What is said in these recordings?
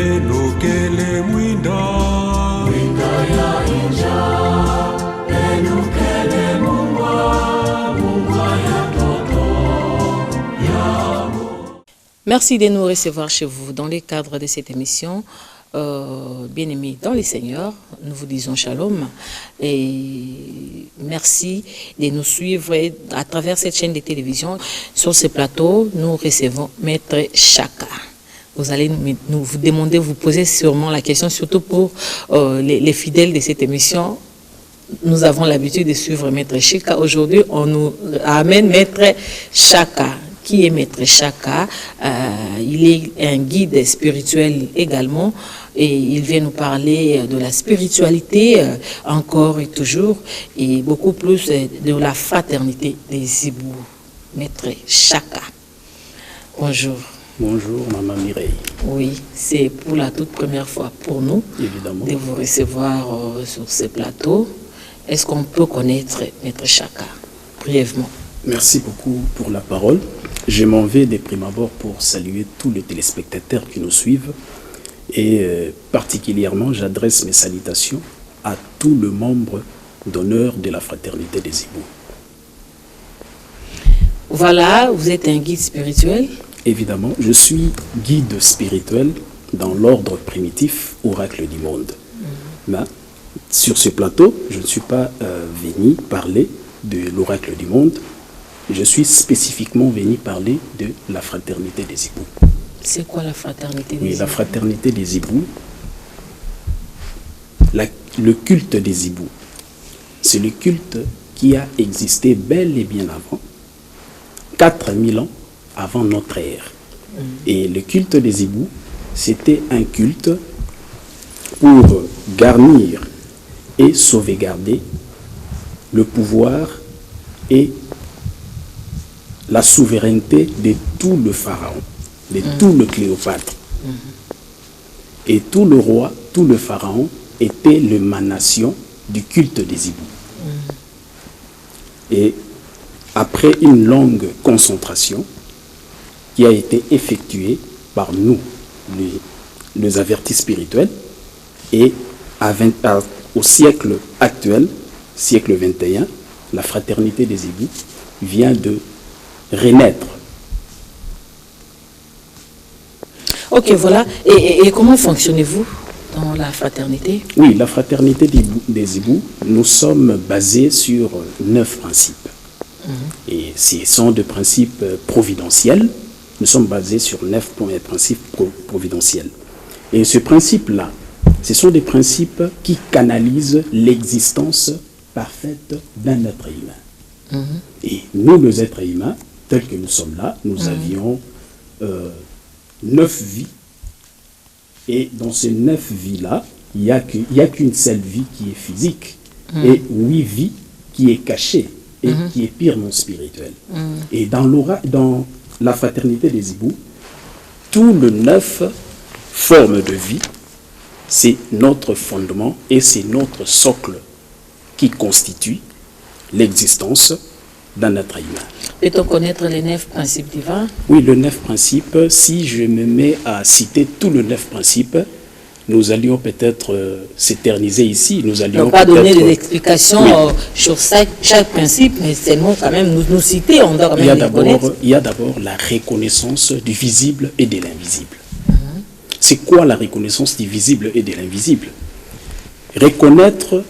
Benukele mwinda ya inja, benukele mungwa ya toto ya. Merci de nous recevoir chez vous dans le cadre de cette émission. Bien-aimés dans les Seigneurs, nous vous disons shalom et merci de nous suivre à travers cette chaîne de télévision. Sur ce plateau, nous recevons Maître Chaka. Vous allez vous demander, vous poser sûrement la question, surtout pour les fidèles de cette émission. Nous avons l'habitude de suivre Maître Chaka. Aujourd'hui, on nous amène Maître Chaka. Qui est Maître Chaka? Il est un guide spirituel également et il vient nous parler de la spiritualité encore et toujours et beaucoup plus de la fraternité des Zibou. Maître Chaka. Bonjour. Bonjour, Maman Mireille. Oui, c'est pour la toute première fois pour nous évidemment de vous recevoir sur ce plateau. Est-ce qu'on peut connaître Maître Chaka brièvement? Merci beaucoup pour la parole. Je m'en vais de prime abord pour saluer tous les téléspectateurs qui nous suivent et particulièrement j'adresse mes salutations à tous les membres d'honneur de la fraternité des Zibou. Voilà, vous êtes un guide spirituel? Évidemment, je suis guide spirituel dans l'ordre primitif Oracle du monde. Mais sur ce plateau, je ne suis pas venu parler de l'Oracle du monde. Je suis spécifiquement venu parler de la fraternité des Zibou. C'est quoi la fraternité des Zibou? Oui, la fraternité des Zibou, le culte des Zibou, c'est le culte qui a existé bel et bien avant, 4000 ans avant notre ère. Et le culte des Zibou, c'était un culte pour garnir et sauvegarder le pouvoir et la souveraineté de tout le pharaon, de tout le Cléopâtre. Et tout le roi, tout le pharaon était l'émanation du culte des Zibou. Et après une longue concentration qui a été effectuée par nous, les avertis spirituels, et au siècle actuel, siècle 21, la fraternité des Zibou vient de renaître. Ok, voilà. Et comment fonctionnez-vous dans la fraternité? Oui, la fraternité des Zibou, nous sommes basés sur 9 principes. Et ce sont des principes providentiels. Nous sommes basés sur 9 principes providentiels. Et ce principe-là, ce sont des principes qui canalisent l'existence parfaite d'un être humain. Et nous, les êtres humains, tels que nous sommes là, nous avions 9 vies. Et dans ces 9 vies-là, il n'y a qu'une seule vie qui est physique et 8 vies qui est cachée et qui est purement spirituelle. Et dans la fraternité des Zibou, tous les 9 formes de vie, c'est notre fondement et c'est notre socle qui constitue l'existence d'un être humain. Peut-on connaître les 9 principes divins? Oui, les 9 principes, si je me mets à citer tous les 9 principes, nous allions peut-être s'éterniser ici. Nous allions pas donner des explications sur chaque principe, mais seulement quand même nous citer, on doit quand même les connaître. Il y a d'abord la reconnaissance du visible et de l'invisible. C'est quoi la reconnaissance du visible et de l'invisible? Reconnaître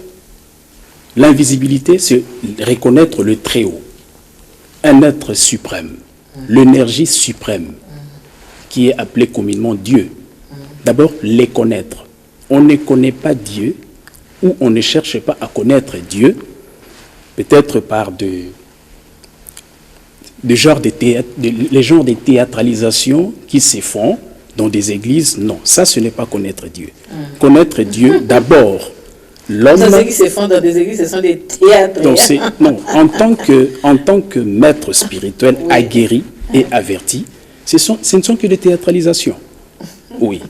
l'invisibilité, c'est reconnaître le Très-Haut, un être suprême, l'énergie suprême, qui est appelée communément Dieu. D'abord, les connaître. On ne connaît pas Dieu, ou on ne cherche pas à connaître Dieu, peut-être par les genres de théâtralisation qui se font dans des églises. Non, ça, ce n'est pas connaître Dieu. Connaître Dieu, d'abord, l'homme... Ceux qui se font dans des églises, ce sont des théâtres. Non, en tant que maître spirituel aguerri et averti, ce ne sont que des théâtralisations. Oui.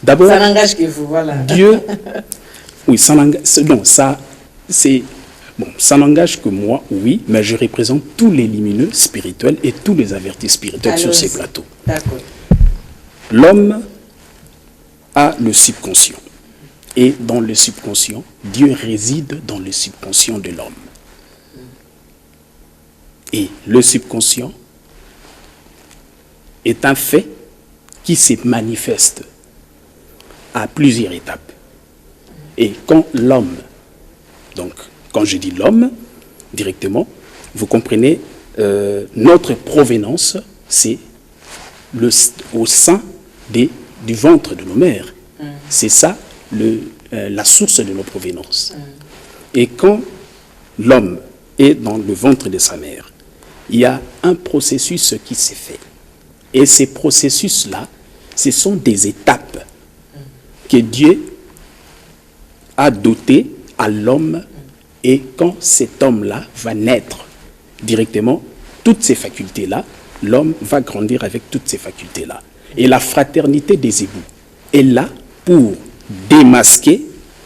D'abord, ça n'engage que vous, voilà. Dieu, oui, ça n'engage, non, ça, c'est, bon, ça n'engage que moi, oui, mais je représente tous les lumineux spirituels et tous les avertis spirituels sur ces plateaux. D'accord. L'homme a le subconscient. Et dans le subconscient, Dieu réside dans le subconscient de l'homme. Et le subconscient est un fait qui se manifeste à plusieurs étapes. Et quand l'homme, donc quand je dis l'homme, directement, vous comprenez, notre provenance, c'est au sein du ventre de nos mères. C'est ça la source de nos provenances. Et quand l'homme est dans le ventre de sa mère, il y a un processus qui s'est fait. Et ces processus-là, ce sont des étapes que Dieu a dotées à l'homme. Et quand cet homme-là va naître directement, toutes ces facultés-là, l'homme va grandir avec toutes ces facultés-là. Et la fraternité des époux est là pour démasquer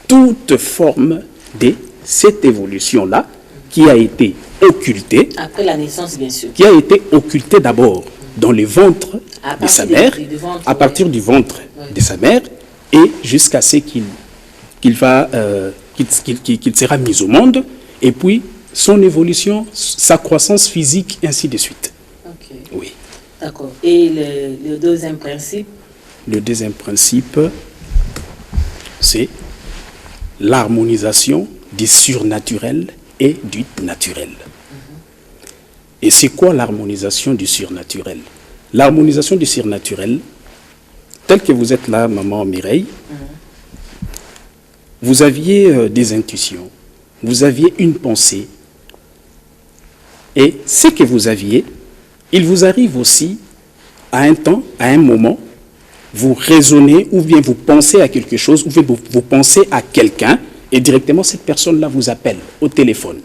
toute forme de cette évolution-là qui a été occultée. Après la naissance, bien sûr. Qui a été occultée d'abord dans le ventre de sa mère, à partir du ventre de sa mère, et jusqu'à ce qu'il sera mis au monde, et puis son évolution, sa croissance physique, ainsi de suite. Ok. Oui. D'accord. Et le deuxième principe? Le deuxième principe, c'est l'harmonisation du surnaturel et du naturel. Et c'est quoi l'harmonisation du surnaturel? L'harmonisation du surnaturel, tel que vous êtes là, maman Mireille, vous aviez des intuitions, vous aviez une pensée, et ce que vous aviez, il vous arrive aussi à un temps, à un moment, vous raisonnez ou bien vous pensez à quelque chose, ou bien vous pensez à quelqu'un, et directement cette personne-là vous appelle au téléphone.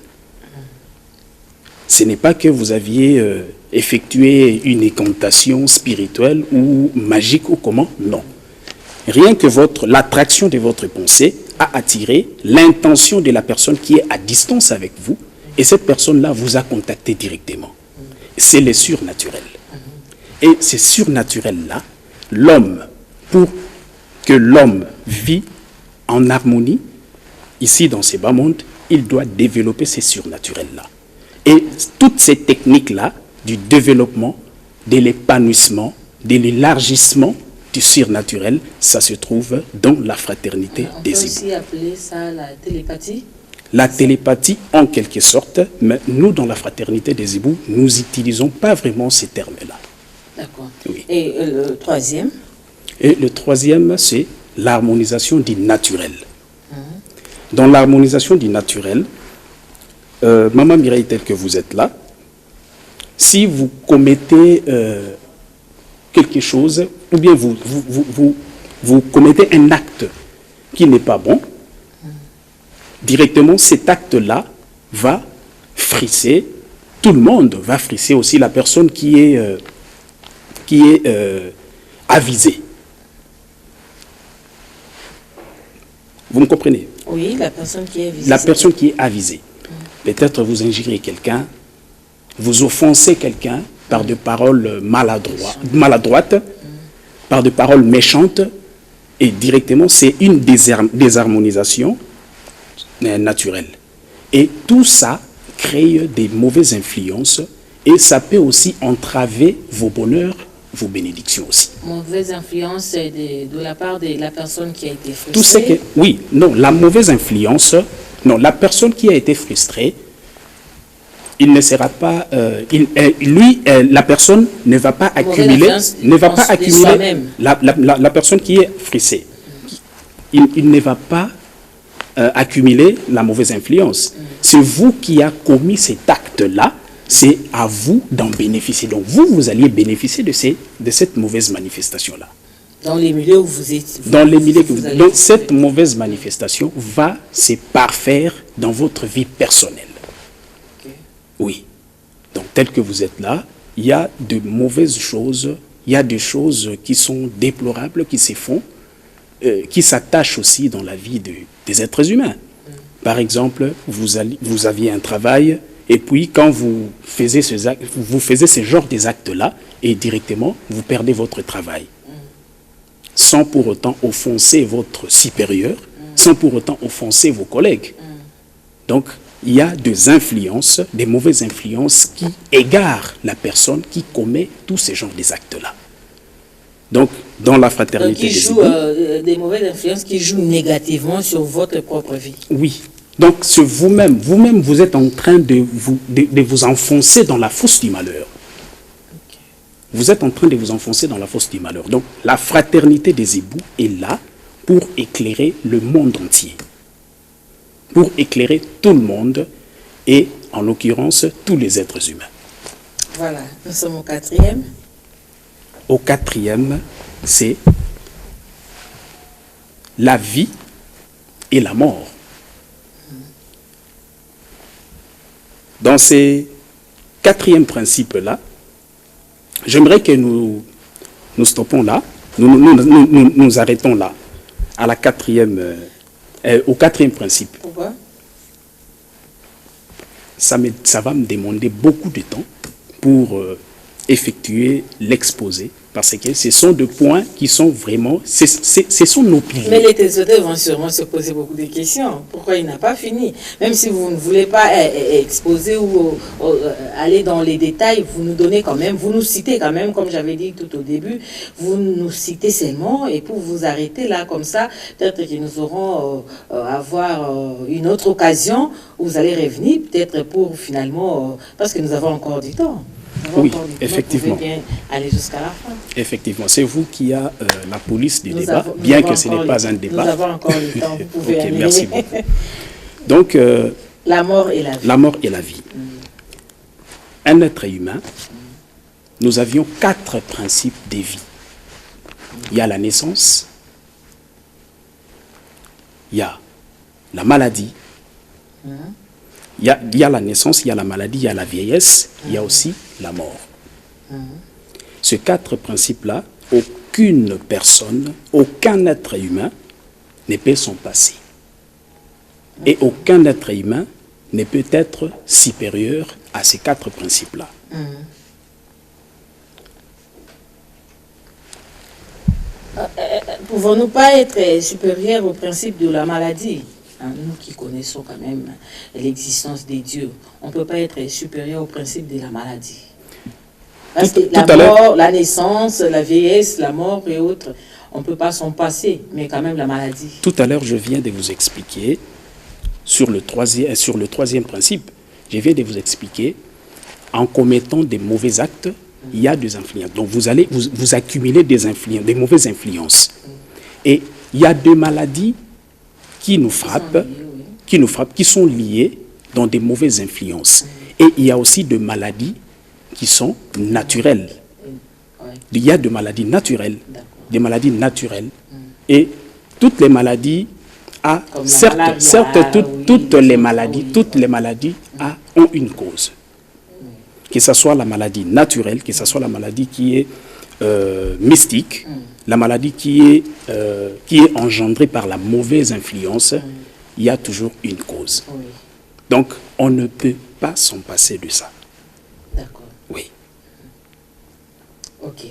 Ce n'est pas que vous aviez effectué une incantation spirituelle ou magique ou comment, non. Rien que l'attraction de votre pensée a attiré l'intention de la personne qui est à distance avec vous, et cette personne-là vous a contacté directement. C'est le surnaturel. Et ce surnaturel-là, l'homme, pour que l'homme vit en harmonie, ici dans ces bas mondes, il doit développer ces surnaturels-là. Et toutes ces techniques-là, du développement, de l'épanouissement, de l'élargissement du surnaturel, ça se trouve dans la fraternité des époux. On peut aussi appeler ça la télépathie? La télépathie, en quelque sorte, mais nous, dans la fraternité des époux, nous n'utilisons pas vraiment ces termes-là. D'accord. Oui. Et le troisième? Et le troisième, c'est l'harmonisation du naturel. Dans l'harmonisation du naturel, maman Mireille, tel que vous êtes là, si vous commettez quelque chose, ou bien vous commettez un acte qui n'est pas bon, directement cet acte-là va frisser, tout le monde va frisser aussi la personne qui est avisée. Vous me comprenez? Oui, la personne qui est avisée. La personne qui est avisée. Peut-être vous injuriez quelqu'un, vous offensez quelqu'un par des paroles maladroites, par des paroles méchantes, et directement c'est une désharmonisation naturelle. Et tout ça crée des mauvaises influences, et ça peut aussi entraver vos bonheurs, vos bénédictions aussi. Mauvaise influence de la part de la personne qui a été frustrée. Tout ce que, oui, non, la mauvaise influence, non, la personne qui a été frustrée, il ne sera pas, la personne ne va pas accumuler, la personne qui est frustrée, il ne va pas accumuler la mauvaise influence. C'est vous qui avez commis cet acte-là, c'est à vous d'en bénéficier. Donc vous alliez bénéficier de cette mauvaise manifestation-là. Dans les milieux où vous êtes. Donc cette mauvaise manifestation va se parfaire dans votre vie personnelle. Okay. Oui. Donc tel que vous êtes là, il y a de mauvaises choses, il y a des choses qui sont déplorables, qui se font, qui s'attachent aussi dans la vie des êtres humains. Par exemple, vous aviez un travail, et puis quand vous faisiez ce genre des actes-là, et directement, vous perdez votre travail. sans pour autant offenser votre supérieur, sans pour autant offenser vos collègues. Donc, il y a des influences, des mauvaises influences qui égarent la personne qui commet tous ces genres d'actes-là. Donc, dans la fraternité qui des jouent époux, des mauvaises influences qui jouent négativement sur votre propre vie. oui. Donc, c'est vous-même, vous êtes en train de vous enfoncer dans la fosse du malheur. Vous êtes en train de vous enfoncer dans la fosse du malheur. Donc, la fraternité des époux est là pour éclairer le monde entier. Pour éclairer tout le monde et, en l'occurrence, tous les êtres humains. Voilà, nous sommes au 4e. Au 4e, c'est la vie et la mort. Dans ces 4e principes-là, j'aimerais que nous stoppons là, nous arrêtons là, à la 4e, au 4e principe. Pourquoi? Ça va me demander beaucoup de temps pour effectuer l'exposé, parce que ce sont des points qui sont vraiment, ce sont nos piliers. Mais les téléspectateurs vont sûrement se poser beaucoup de questions. Pourquoi il n'a pas fini? Même si vous ne voulez pas exposer ou aller dans les détails, vous nous donnez quand même, vous nous citez quand même, comme j'avais dit tout au début, vous nous citez seulement et pour vous arrêter là comme ça, peut-être que nous aurons avoir une autre occasion où vous allez revenir, peut-être pour finalement, parce que nous avons encore du temps. Oui, effectivement. Vous pouvez bien aller jusqu'à la fin. Effectivement, c'est vous qui a la police du débat, bien que ce n'est pas un débat. Nous avons encore le temps, vous pouvez aller. Merci beaucoup. Donc, la mort et la vie. La mort et la vie. Un être humain, nous avions 4 principes de vie. Il y a la naissance, il y a la maladie, il y a la naissance, il y a la maladie, il y a la vieillesse, il y a aussi la mort. Ces 4 principes-là, aucune personne, aucun être humain ne peut s'en passer. Et aucun être humain ne peut être supérieur à ces 4 principes-là. Pouvons-nous pas être supérieurs au principe de la maladie? Nous qui connaissons quand même l'existence des dieux, on ne peut pas être supérieur au principe de la maladie. Parce que la mort, la naissance, la vieillesse, la mort et autres, on ne peut pas s'en passer, mais quand même la maladie. Tout à l'heure, je viens de vous expliquer sur le 3e principe. Je viens de vous expliquer, en commettant des mauvais actes, il y a des influences. Donc vous allez vous accumuler des mauvaises influences. Et il y a des maladies qui nous frappent, qui sont liées dans des mauvaises influences. Et il y a aussi des maladies qui sont naturelles. Il y a des maladies naturelles. Des maladies naturelles. Et toutes les maladies, toutes les maladies ont une cause. Que ce soit la maladie naturelle, que ce soit la maladie qui est mystique, la maladie qui est engendrée par la mauvaise influence, il y a toujours une cause. Donc, on ne peut pas s'en passer de ça. D'accord. Oui. Ok.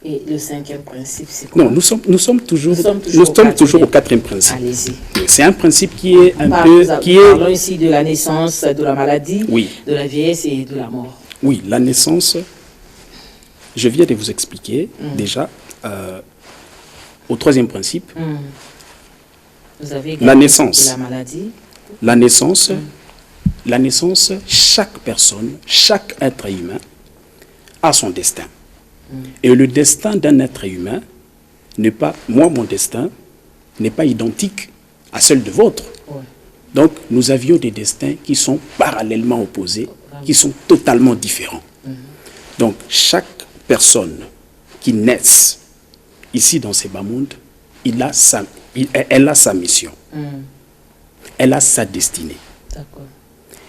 Et le 5e principe, c'est quoi? Non, nous sommes toujours au 4e principe. Allez-y. C'est un principe qui est Parlons ici de la naissance, de la maladie, oui, de la vieillesse et de la mort. Oui, la naissance, je viens de vous expliquer déjà au 3e principe. Vous avez la naissance. La maladie. La naissance, chaque personne, chaque être humain a son destin. Et le destin d'un être humain n'est pas, mon destin n'est pas identique à celle de vôtre. Donc, nous avions des destins qui sont parallèlement opposés, qui sont totalement différents. Donc, chaque personne qui naît ici dans ce bas monde, elle a sa mission. Elle a sa destinée.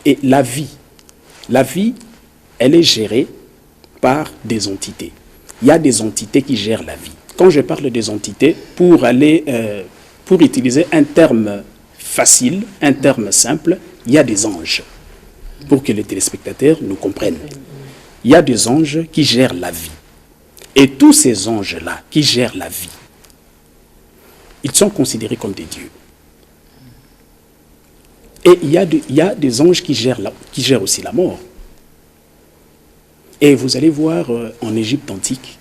Et la vie, elle est gérée par des entités. Il y a des entités qui gèrent la vie. Quand je parle des entités, pour utiliser un terme facile, un terme simple, il y a des anges. Pour que les téléspectateurs nous comprennent. Il y a des anges qui gèrent la vie. Et tous ces anges-là qui gèrent la vie, Ils sont considérés comme des dieux. Et il y a des anges qui gèrent aussi la mort. Et vous allez voir, en Égypte antique,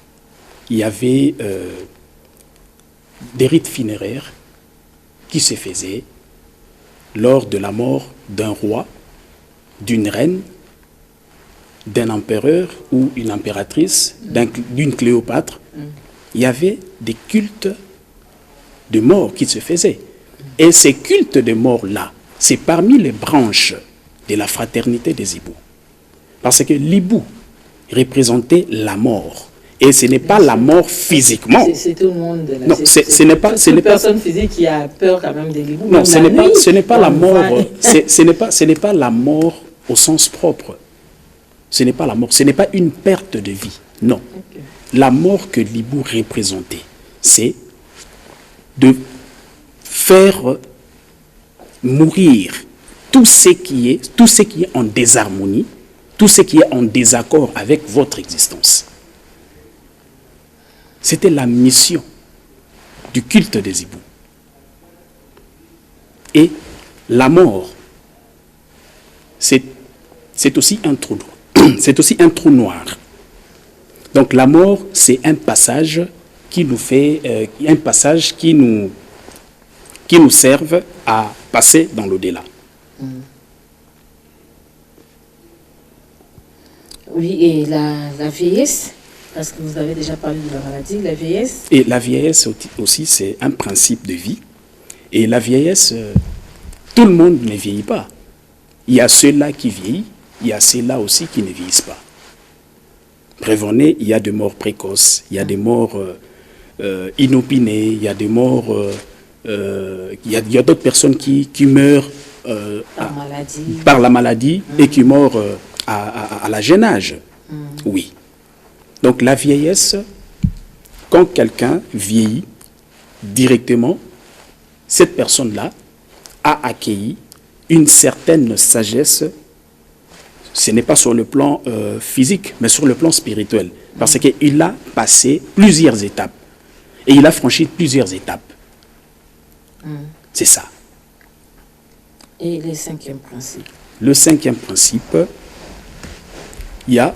il y avait des rites funéraires qui se faisaient lors de la mort d'un roi, d'une reine, d'un empereur ou une impératrice, d'une Cléopâtre. Il y avait des cultes de mort qui se faisaient. Et ces cultes de mort-là, c'est parmi les branches de la fraternité des hiboux. Parce que l'hibou représentait la mort. Et ce n'est pas la mort physiquement. C'est tout le monde. Là. Non, ce n'est pas... Toute personne physique qui a peur quand même des hiboux. Non, ce n'est pas la mort... Ce n'est pas la mort au sens propre. Ce n'est pas la mort. Ce n'est pas une perte de vie. Non. Okay. La mort que l'hibou représentait, c'est de faire mourir tout ce qui est en désharmonie, tout ce qui est en désaccord avec votre existence. C'était la mission du culte des hiboux. Et la mort, c'est aussi un trou noir. C'est aussi un trou noir. Donc la mort, c'est un passage qui nous fait, qui nous serve à passer dans l'au-delà. Oui, et la vieillesse, parce que vous avez déjà parlé de la maladie, la vieillesse. Et la vieillesse aussi, c'est un principe de vie. Et la vieillesse, tout le monde ne vieillit pas. Il y a ceux-là qui vieillissent, il y a ceux-là aussi qui ne vieillissent pas. Prévenez, il y a des morts précoces, il y a des morts inopinées, il y a des morts... il y a d'autres personnes qui meurent par la maladie et qui meurent à la jeune âge. Oui. Donc la vieillesse, quand quelqu'un vieillit directement, cette personne-là a accueilli une certaine sagesse. Ce n'est pas sur le plan physique, mais sur le plan spirituel. Parce qu'il a passé plusieurs étapes. Et il a franchi plusieurs étapes. C'est ça. Et le cinquième principe? Le cinquième principe, il y a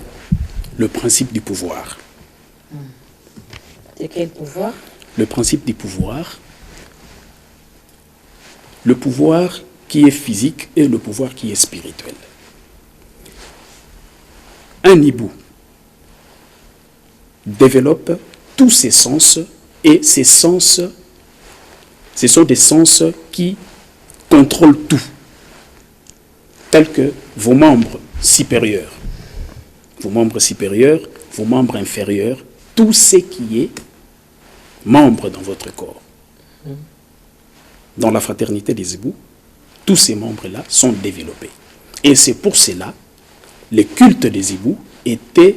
le principe du pouvoir. De quel pouvoir? Le principe du pouvoir. Le pouvoir qui est physique et le pouvoir qui est spirituel. Un hibou développe tous ses sens, et ces sens, ce sont des sens qui contrôlent tout, tels que vos membres supérieurs, vos membres inférieurs, tout ce qui est membre dans votre corps. Dans la fraternité des hiboux, tous ces membres-là sont développés. Et c'est pour cela le culte des hiboux était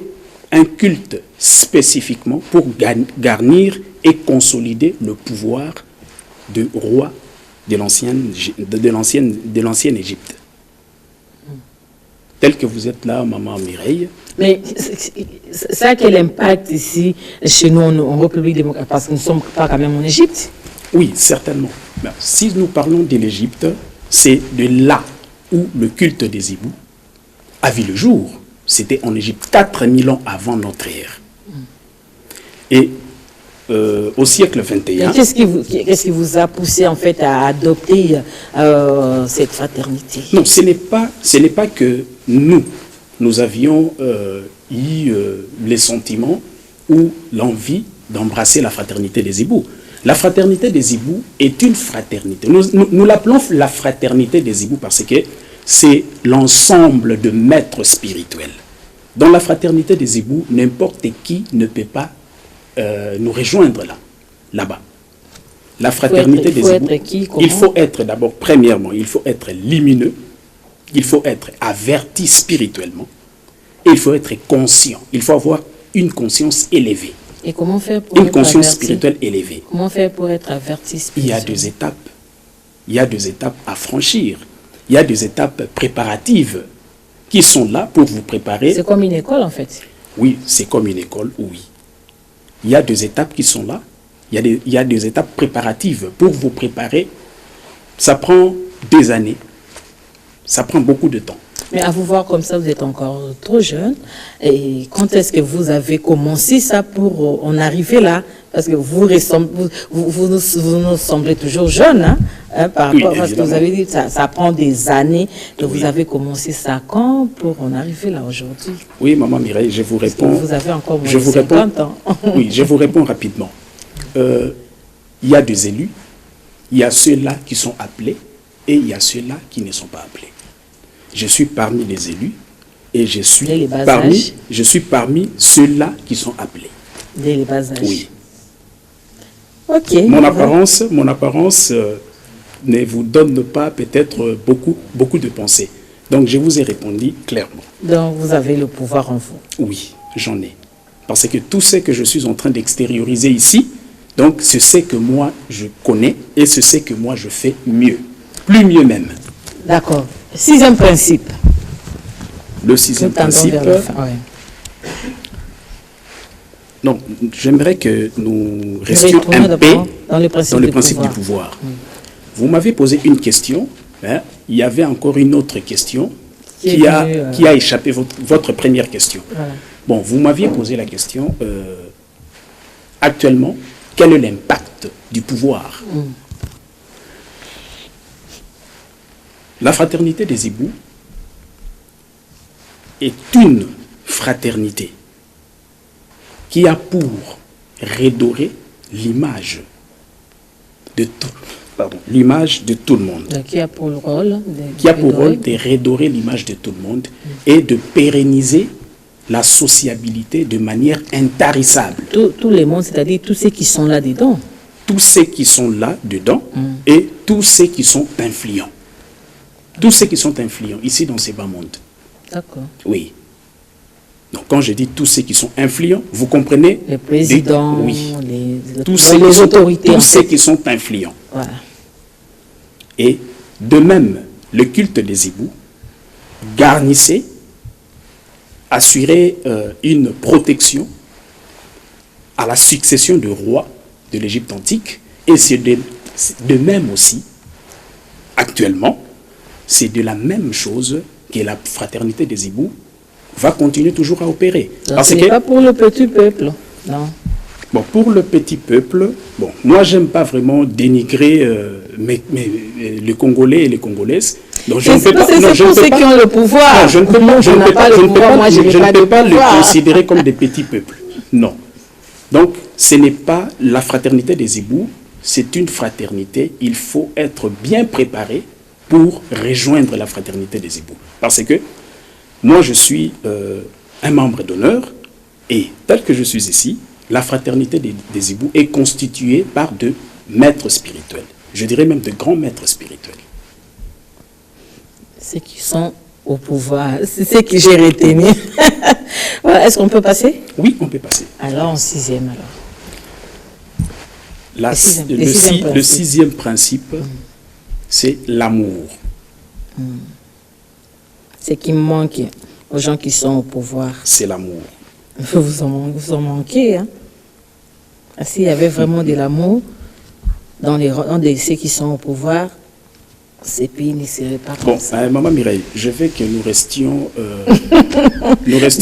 un culte spécifiquement pour garnir et consolider le pouvoir du roi de l'ancienne Égypte. Tel que vous êtes là, maman Mireille. Mais ça a quel impact ici, chez nous, en République démocratique, parce que nous ne sommes pas quand même en Égypte? Oui, certainement. Mais si nous parlons de l'Égypte, c'est de là où le culte des hiboux a vu le jour. C'était en Égypte, 4000 ans avant notre ère. Et au siècle 21... Qu'est-ce qui vous a poussé en fait à adopter cette fraternité? Non, ce n'est pas que nous avions eu les sentiments ou l'envie d'embrasser la fraternité des hiboux. La fraternité des hiboux est une fraternité. Nous l'appelons la fraternité des hiboux parce que c'est l'ensemble de maîtres spirituels. Dans la fraternité des hiboux, n'importe qui ne peut pas nous rejoindre là-bas. La fraternité des hiboux, il faut être d'abord, premièrement, il faut être lumineux, il faut être averti spirituellement, et il faut être conscient. Il faut avoir une conscience élevée. Et comment faire pour une conscience spirituelle élevée? Comment faire pour être averti spirituellement? Il y a 2 étapes. Il y a 2 étapes à franchir. Il y a 2 étapes préparatives qui sont là pour vous préparer. C'est comme une école en fait. Oui, c'est comme une école, oui. Il y a 2 étapes qui sont là Il y a des étapes préparatives. Pour vous préparer, ça prend des années. Ça prend beaucoup de temps. Mais à vous voir comme ça, vous êtes encore trop jeune. Et quand est-ce que vous avez commencé ça pour en arriver là? Parce que vous nous semblez toujours jeune, par rapport à ce que vous avez dit. Ça prend des années. Que vous avez commencé ça quand pour en arriver là aujourd'hui? Oui, maman Mireille, je vous réponds. Vous avez encore moins de 50 ans. Oui, je vous réponds rapidement. Il y a des élus, il y a ceux-là qui sont appelés et il y a ceux-là qui ne sont pas appelés. Je suis parmi les élus et je suis parmi ceux-là qui sont appelés. Dès les bas âges. Oui. Ok. Mon apparence ne vous donne pas peut-être beaucoup de pensées. Donc je vous ai répondu clairement. Donc vous avez le pouvoir en vous. Oui, j'en ai. Parce que tout ce que je suis en train d'extérioriser ici, donc c'est ce que moi je connais et c'est ce que moi je fais mieux. Plus mieux même. D'accord. 6e principe. Le 6e principe. Non, j'aimerais que nous restions un peu dans le principe du pouvoir. Vous m'avez posé une question. Hein, il y avait encore une autre question qui a échappé votre première question. Voilà. Bon, vous m'aviez posé la question, actuellement, quel est l'impact du pouvoir? La fraternité des hiboux est une fraternité qui a pour redorer l'image de tout le monde. Qui a pour rôle de redorer l'image de tout le monde et de pérenniser la sociabilité de manière intarissable. Tous les mondes, c'est-à-dire tous ceux qui sont là-dedans. Tous ceux qui sont là-dedans et tous ceux qui sont influents. Tous ceux qui sont influents ici dans ces bas mondes. D'accord. Oui. Donc quand je dis tous ceux qui sont influents, vous comprenez? Les présidents, tous les autorités. Tous ceux qui sont influents. Voilà. Et de même, le culte des hiboux garnissait, assurait une protection à la succession de rois de l'Égypte antique. Et c'est de même aussi, actuellement, c'est de la même chose que la fraternité des hiboux va continuer toujours à opérer. Parce ce n'est pas pour le petit peuple, non. Bon, pour le petit peuple, bon, moi j'aime pas vraiment dénigrer les Congolais et les Congolaises. Donc je ne peux pas. C'est pour ceux qui ont le pouvoir. Non, je ne peux pas les considérer comme des petits peuples. Non. Donc ce n'est pas la fraternité des hiboux, c'est une fraternité. Il faut être bien préparé pour rejoindre la fraternité des hiboux. Parce que moi, je suis un membre d'honneur et tel que je suis ici, la fraternité des hiboux est constituée par de maîtres spirituels. Je dirais même de grands maîtres spirituels. Ceux qui sont au pouvoir, c'est ce que j'ai retenu. Voilà, est-ce qu'on peut passer? Oui, on peut passer. Alors, en 6e, alors. Le 6e principe, c'est l'amour. Ce qui manque aux gens qui sont au pouvoir. C'est l'amour. Vous en manquez. Hein? S'il y avait vraiment de l'amour dans ceux qui sont au pouvoir, ces pays ne seraient pas comme ça. Maman Mireille, je veux que nous restions,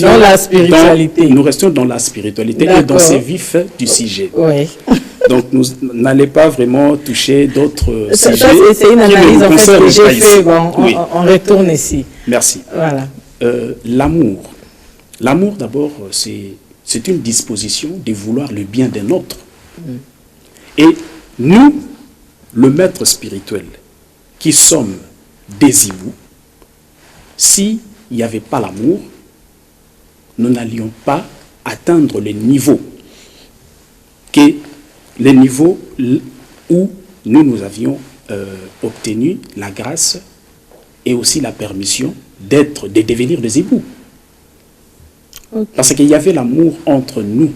dans la spiritualité. Nous restions dans la spiritualité et dans ces vifs du sujet. Oui. Donc, nous n'allons pas vraiment toucher d'autres sujets. C'est une analyse en fait que j'ai fait. Bon, oui. On retourne ici. Merci. Voilà. L'amour. L'amour, d'abord, c'est une disposition de vouloir le bien d'un autre. Et nous, le maître spirituel, qui sommes des hiboux, s'il n'y avait pas l'amour, nous n'allions pas atteindre les niveaux où nous avions obtenu la grâce et aussi la permission de devenir des époux. Okay. Parce qu'il y avait l'amour entre nous,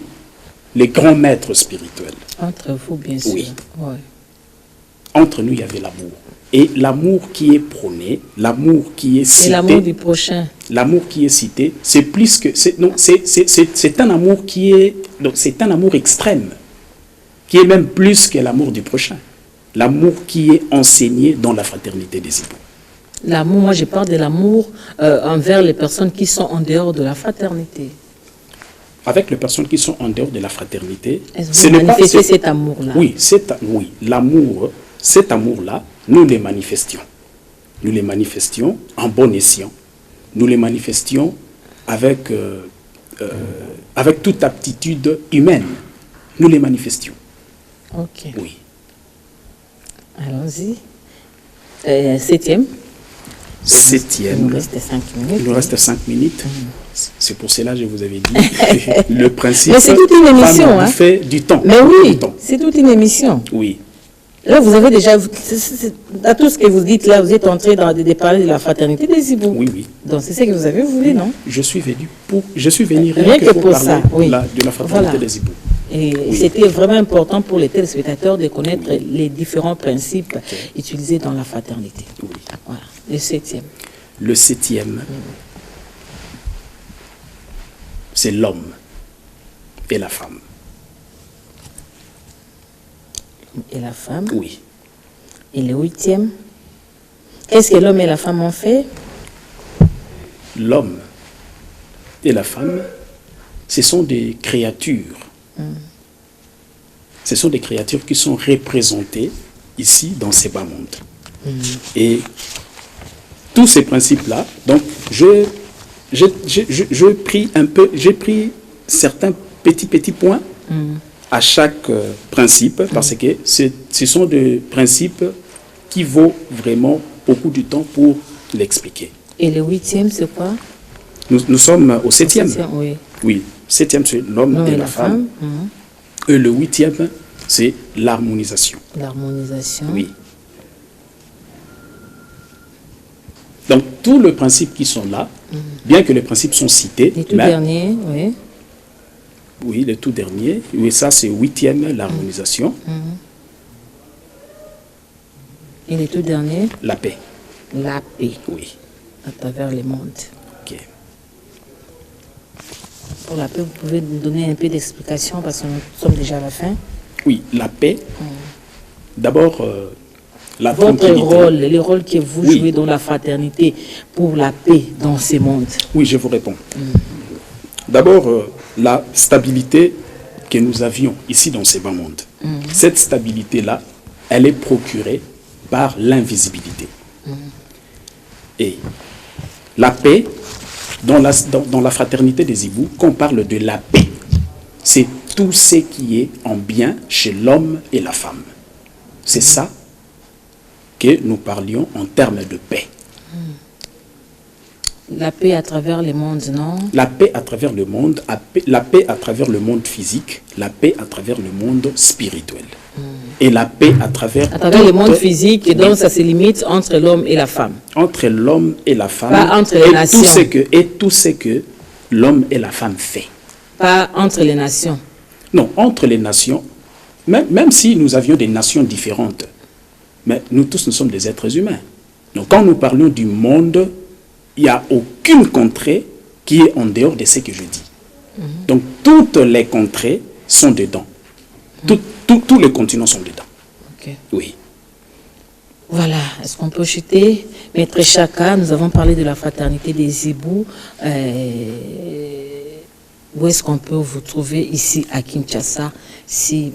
les grands maîtres spirituels. Entre vous, bien sûr. Oui. Ouais. Entre nous, il y avait l'amour. Et l'amour qui est prôné, l'amour qui est cité... Et l'amour du prochain. L'amour qui est cité, c'est plus que... C'est un amour qui est... Donc, c'est un amour extrême. qui est même plus que l'amour du prochain. L'amour qui est enseigné dans la fraternité des époux. L'amour, moi je parle de l'amour envers les personnes qui sont en dehors de la fraternité. Avec les personnes qui sont en dehors de la fraternité, c'est manifester cet amour-là. Oui, oui, l'amour, cet amour-là, nous les manifestions. Nous les manifestions en bon escient. Nous les manifestions avec, avec toute aptitude humaine. Nous les manifestions. Ok. Oui. Allons-y. Septième. Septième. Il nous reste 5 minutes. Il nous reste 5 minutes. C'est pour cela que je vous avais dit le principe. Mais c'est toute une émission. Hein? Fait du temps. Mais oui, c'est toute une émission. Oui. Là, vous avez déjà, à tout ce que vous dites là, vous êtes entré dans de parler de la fraternité des hiboux. Oui, oui. Donc c'est ce que vous avez voulu, non? Je suis venu rien que pour parler ça, oui. de la fraternité des hiboux. Et c'était vraiment important pour les téléspectateurs de connaître les différents principes utilisés dans la fraternité. Oui. Voilà. Le septième. Le septième, c'est l'homme et la femme. Et la femme. Oui. Et le huitième, qu'est-ce que l'homme et la femme ont fait? L'homme et la femme, ce sont des créatures. Ce sont des créatures qui sont représentées ici dans ces bas mondes. Et tous ces principes-là, donc j'ai pris certains petits points à chaque principe, parce que ce sont des principes qui vaut vraiment beaucoup de temps pour l'expliquer. Et le huitième, c'est quoi? Nous sommes au septième. Oui. Oui, septième, c'est l'homme et la femme. Et le huitième, c'est l'harmonisation. L'harmonisation. Oui. Donc, tous les principes qui sont là, bien que les principes sont cités... Les tout derniers, oui. Oui, le tout dernier. Oui, ça, c'est huitième, l'harmonisation. Et le tout dernier? La paix. La paix. Oui. À travers le monde. Ok. Pour la paix, vous pouvez nous donner un peu d'explication parce que nous sommes déjà à la fin. Oui, la paix. D'abord, la votre tranquillité. rôle, le rôle que vous jouez dans la fraternité pour la paix dans ce monde. Oui, je vous réponds. D'abord, la stabilité que nous avions ici dans ces bas mondes. Cette stabilité-là, elle est procurée par l'invisibilité. Et la paix, dans la fraternité des hiboux, quand on parle de la paix, c'est tout ce qui est en bien chez l'homme et la femme. C'est ça que nous parlions en termes de paix. La paix à travers le monde, non? La paix à travers le monde, la paix à travers le monde physique, la paix à travers le monde spirituel. Et la paix à travers... À travers le monde physique, et donc ça se limite entre l'homme et la femme. Entre l'homme et la femme. Pas entre les nations. Tout ce que l'homme et la femme fait. Pas entre les nations. Non, entre les nations, même si nous avions des nations différentes, mais nous tous, nous sommes des êtres humains. Donc quand nous parlons du monde, il n'y a aucune contrée qui est en dehors de ce que je dis. Donc toutes les contrées sont dedans. Tous les continents sont dedans. Okay. Oui. Voilà, est-ce qu'on peut chuter? Maître Chaka, nous avons parlé de la fraternité des hiboux. Où est-ce qu'on peut vous trouver ici à Kinshasa? Si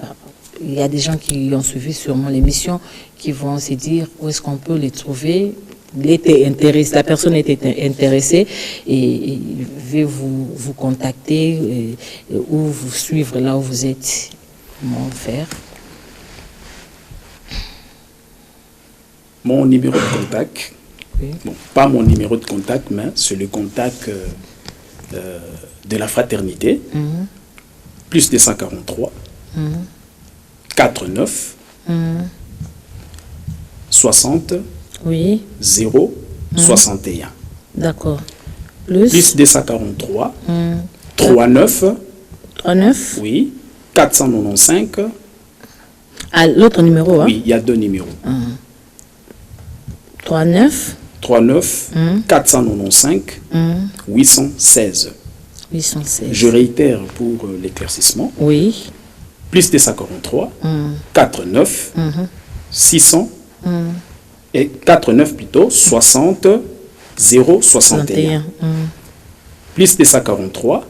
il y a des gens qui ont suivi sûrement l'émission, qui vont se dire où est-ce qu'on peut les trouver. La personne était intéressée et il veut vous contacter ou vous suivre là où vous êtes. Comment faire? Mon numéro de contact, bon, pas mon numéro de contact, mais c'est le contact de la fraternité, plus 243, 49, 60, oui. 0, 61. D'accord. Plus 243, 39, 39. oui, 495. Ah, l'autre numéro, hein? Oui, il y a deux numéros. 39. 495, 816. 816. Je réitère pour l'éclaircissement. Oui. plus 243, 49, 600, et 49 plutôt, 60, 0, 61. Plus 243,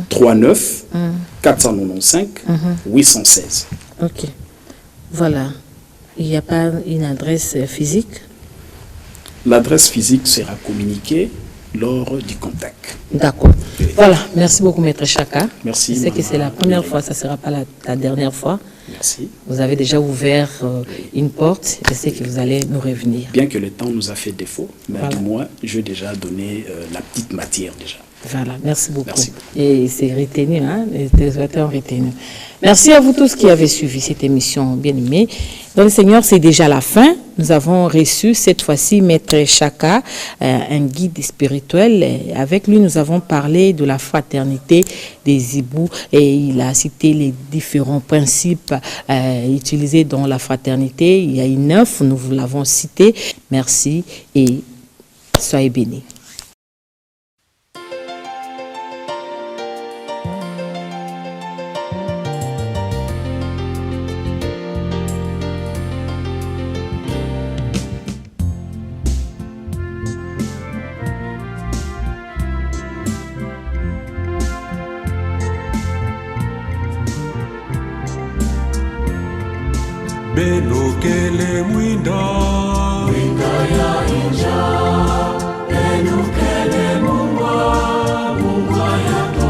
39, 495, 816. Ok. Voilà. Il n'y a pas une adresse physique? L'adresse physique sera communiquée lors du contact. D'accord. Voilà. Merci beaucoup, Maître Chaka. Merci. Je sais que c'est la première fois, ça ne sera pas la dernière fois. Merci. Vous avez déjà ouvert une porte. Je sais que vous allez nous revenir. Bien que le temps nous a fait défaut, mais Voilà. du moins, j'ai déjà donné la petite matière déjà. Voilà, merci beaucoup. Merci. Et c'est retenu, hein, les téléspectateurs ont retenu. Merci à vous tous qui avez suivi cette émission bien aimée. Dans le Seigneur, c'est déjà la fin. Nous avons reçu cette fois-ci Maître Chaka, un guide spirituel. Et avec lui, nous avons parlé de la fraternité des hiboux et il a cité les différents principes utilisés dans la fraternité. Il y a une 9, nous vous l'avons cité. Merci et soyez bénis. Benukele mwinda ya inja, benukele mungwa ya